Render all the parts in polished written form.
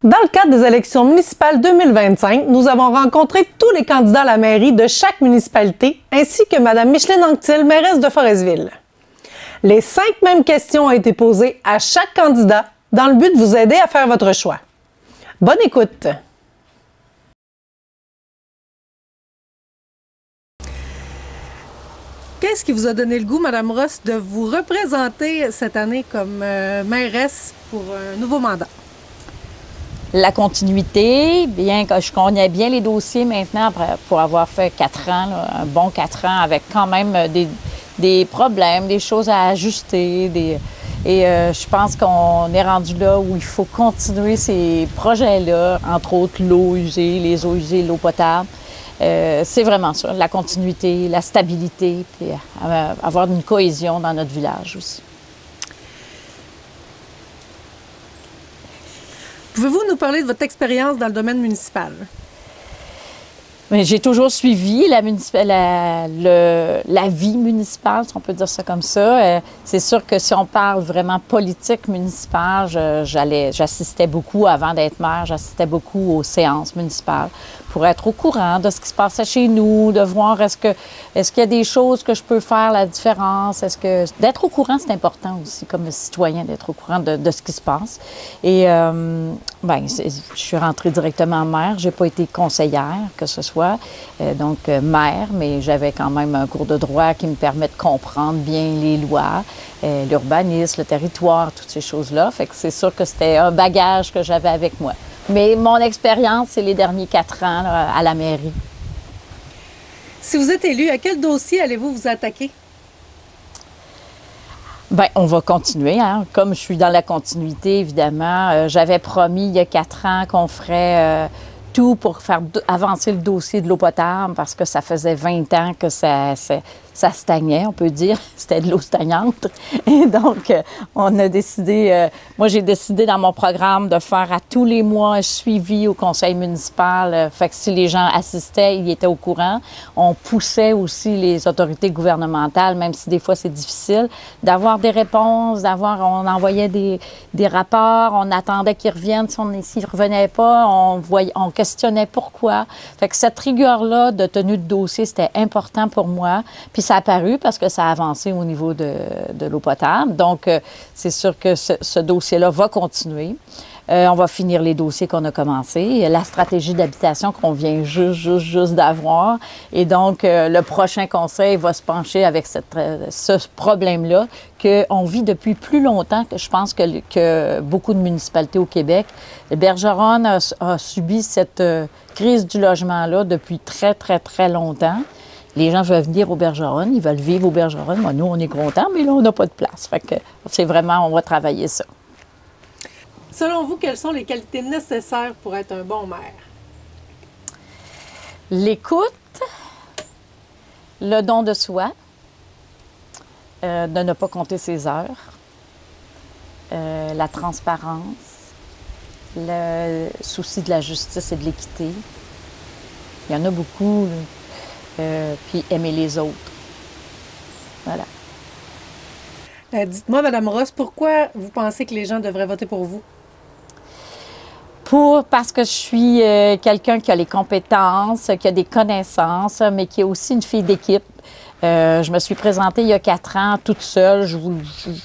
Dans le cadre des élections municipales 2025, nous avons rencontré tous les candidats à la mairie de chaque municipalité, ainsi que Mme Micheline Anctil, mairesse de Forestville. Les 5 mêmes questions ont été posées à chaque candidat dans le but de vous aider à faire votre choix. Bonne écoute! Qu'est-ce qui vous a donné le goût, Mme Ross, de vous représenter cette année comme mairesse pour un nouveau mandat? La continuité, bien que je connais bien les dossiers maintenant, pour avoir fait 4 ans, là, un bon 4 ans, avec quand même des problèmes, des choses à ajuster. Je pense qu'on est rendu là où il faut continuer ces projets-là, entre autres l'eau usée, les eaux usées, l'eau potable. C'est vraiment ça, la continuité, la stabilité, puis avoir une cohésion dans notre village aussi. Pouvez-vous nous parler de votre expérience dans le domaine municipal? J'ai toujours suivi la vie municipale, si on peut dire ça comme ça. C'est sûr que si on parle vraiment politique municipale, j'assistais beaucoup avant d'être maire, j'assistais beaucoup aux séances municipales pour être au courant de ce qui se passait chez nous, de voir est-ce qu'il y a des choses que je peux faire la différence, d'être au courant, c'est important aussi comme citoyen, d'être au courant de ce qui se passe. Et je suis rentrée directement maire, j'ai pas été conseillère, que ce soit. Maire, mais j'avais quand même un cours de droit qui me permet de comprendre bien les lois, l'urbanisme, le territoire, toutes ces choses-là. Fait que c'est sûr que c'était un bagage que j'avais avec moi. Mais mon expérience, c'est les derniers 4 ans là, à la mairie. Si vous êtes élu, à quel dossier allez-vous vous attaquer? Bien, on va continuer. Hein? Comme je suis dans la continuité, évidemment, j'avais promis il y a 4 ans qu'on ferait tout pour faire avancer le dossier de l'eau potable parce que ça faisait 20 ans que ça stagnait, on peut dire. C'était de l'eau stagnante. Et donc, on a décidé, moi j'ai décidé dans mon programme de faire à tous les mois un suivi au conseil municipal. Fait que si les gens assistaient, ils étaient au courant. On poussait aussi les autorités gouvernementales, même si des fois c'est difficile, d'avoir des réponses, on envoyait des rapports, on attendait qu'ils reviennent. S'ils ne revenaient pas, on questionnait pourquoi. Fait que cette rigueur-là de tenue de dossier, c'était important pour moi. Puis ça a apparu parce que ça a avancé au niveau de l'eau potable. Donc, c'est sûr que ce dossier-là va continuer. On va finir les dossiers qu'on a commencés. La stratégie d'habitation qu'on vient juste d'avoir. Et donc, le prochain conseil va se pencher avec ce problème-là qu'on vit depuis plus longtemps que je pense que beaucoup de municipalités au Québec. Bergeronne a subi cette crise du logement-là depuis très, très, très longtemps. Les gens veulent venir au Bergeronne, ils veulent vivre au Bergeronne. Moi, nous, on est contents, mais là, on n'a pas de place. Fait que c'est vraiment, on va travailler ça. Selon vous, quelles sont les qualités nécessaires pour être un bon maire? L'écoute, le don de soi, de ne pas compter ses heures, la transparence, le souci de la justice et de l'équité. Il y en a beaucoup. Puis aimer les autres. Voilà. Dites-moi, Mme Ross, pourquoi vous pensez que les gens devraient voter pour vous? Parce que je suis quelqu'un qui a les compétences, qui a des connaissances, mais qui est aussi une fille d'équipe. Je me suis présentée il y a 4 ans toute seule.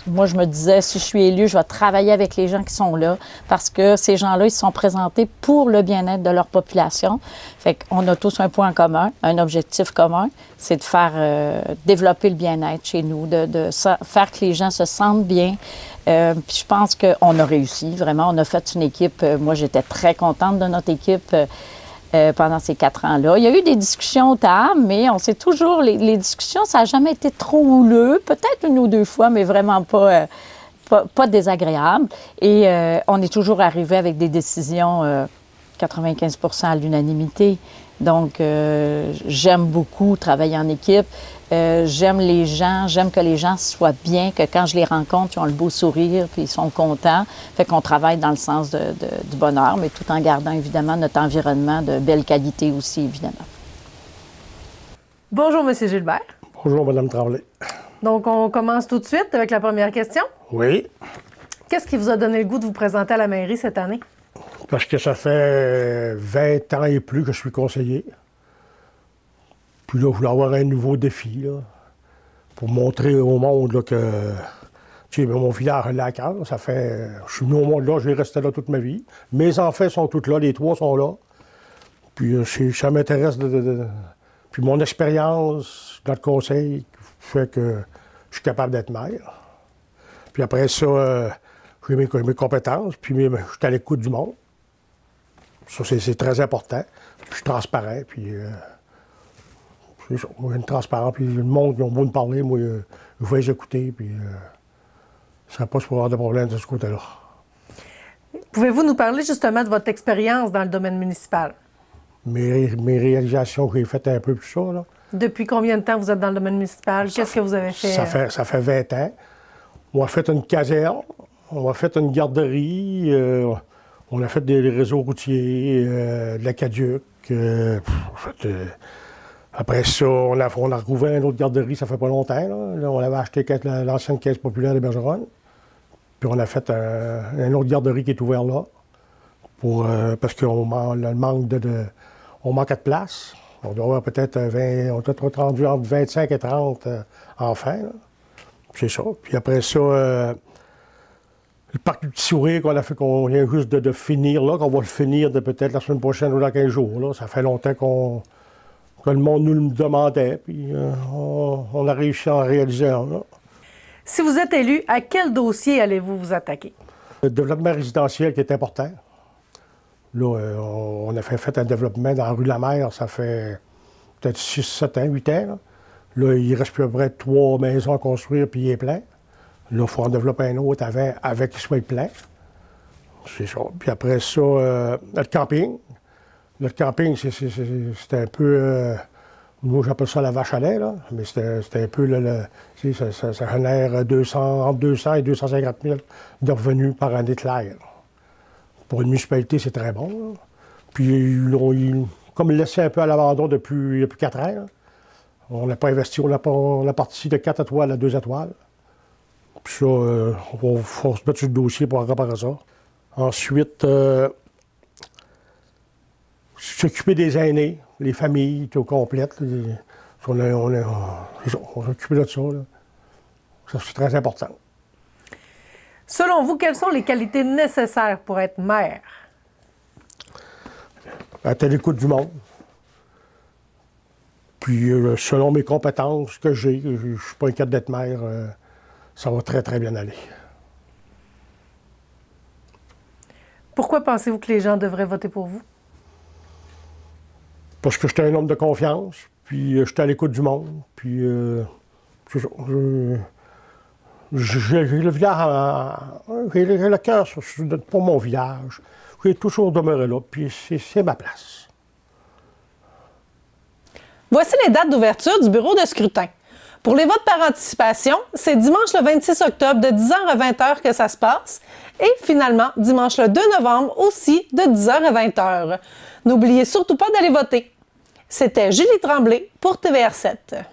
Moi, je me disais, si je suis élue, je vais travailler avec les gens qui sont là parce que ces gens-là, ils se sont présentés pour le bien-être de leur population. Fait qu'on a tous un point commun, un objectif commun, c'est de faire développer le bien-être chez nous, de faire que les gens se sentent bien. Puis je pense qu'on a réussi, vraiment. On a fait une équipe. Moi, j'étais très contente de notre équipe. Pendant ces 4 ans-là. Il y a eu des discussions au table, mais on sait toujours, les discussions, ça n'a jamais été trop houleux, peut-être 1 ou 2 fois, mais vraiment pas désagréable. Et on est toujours arrivé avec des décisions 95 % à l'unanimité. Donc, j'aime beaucoup travailler en équipe. J'aime les gens, j'aime que les gens soient bien, que quand je les rencontre, ils ont le beau sourire, puis ils sont contents. Fait qu'on travaille dans le sens du bonheur, mais tout en gardant évidemment notre environnement de belle qualité aussi, évidemment. Bonjour, M. Gilbert. Bonjour, Mme Tremblay. Donc, on commence tout de suite avec la première question. Oui. Qu'est-ce qui vous a donné le goût de vous présenter à la mairie cette année? Parce que ça fait 20 ans et plus que je suis conseiller. Puis là, je voulais avoir un nouveau défi, là, pour montrer au monde là, que tu sais, mon village est à cœur. Ça fait. Je suis venu au monde là, je vais rester là toute ma vie. Mes enfants sont tous là, les trois sont là. Puis ça m'intéresse Puis mon expérience dans le conseil fait que je suis capable d'être maire. Puis après ça, j'ai mes compétences, puis je suis à l'écoute du monde. Ça, c'est très important. Puis je suis transparent, puis c'est ça. Moi, une transparence, puis le monde, ils ont beau me parler, moi, je vais les écouter, puis ça ne va pas se avoir de problème de ce côté-là. Pouvez-vous nous parler justement de votre expérience dans le domaine municipal? Mes réalisations que j'ai faites un peu plus ça, là. Depuis combien de temps vous êtes dans le domaine municipal? Qu'est-ce que vous avez fait? Ça fait 20 ans. On a fait une caserne, on a fait une garderie, on a fait des réseaux routiers, de l'aqueduc. Après ça, on a rouvert une autre garderie, ça fait pas longtemps. Là, on avait acheté l'ancienne caisse populaire de Bergeronne. Puis on a fait une autre garderie qui est ouverte là. Parce qu'on manque on manquait de place. On doit avoir peut-être 20, on doit être rendu entre 25 et 30 enfants. C'est ça. Puis après ça, le parc du Petit Sourire qu'on a fait, qu'on vient juste de finir là, qu'on va le finir peut-être la semaine prochaine ou dans 15 jours. Là. Ça fait longtemps que le monde nous le demandait, puis on a réussi à en réaliser un. Là. Si vous êtes élu, à quel dossier allez-vous vous attaquer? Le développement résidentiel qui est important. Là, on a fait un développement dans la rue La Mer, ça fait peut-être 6, 7 ans, 8 ans. Là, il reste plus à peu près 3 maisons à construire, puis il est plein. Là, il faut en développer un autre avec qu'il soit plein. C'est ça. Puis après ça, le camping. Le camping, c'est un peu... moi, j'appelle ça la vache à lait, là. Mais c'est un peu... ça génère entre 200 et 250 000 de revenus par année de l'air. Pour une municipalité, c'est très bon. Là. Puis, comme il laissait un peu à l'abandon depuis 4 ans, là, on n'a pas investi, on a parti de 4 étoiles à 2 étoiles. Puis ça, il faut se mettre sur le dossier pour réparer ça. Ensuite, s'occuper des aînés, les familles tout complètes. On s'occupe de ça. Là. Ça, c'est très important. Selon vous, quelles sont les qualités nécessaires pour être maire? Être à l'écoute du monde. Puis, selon mes compétences que j'ai, je ne suis pas inquiet d'être maire, ça va très, très bien aller. Pourquoi pensez-vous que les gens devraient voter pour vous? Parce que je suis un homme de confiance, puis je suis à l'écoute du monde, puis c'est ça. J'ai le village, j'ai le cœur pour mon village. J'ai toujours demeuré là, puis c'est ma place. Voici les dates d'ouverture du bureau de scrutin. Pour les votes par anticipation, c'est dimanche le 26 octobre de 10h à 20h que ça se passe. Et finalement, dimanche le 2 novembre aussi de 10h à 20h. N'oubliez surtout pas d'aller voter. C'était Julie Tremblay pour TVR7.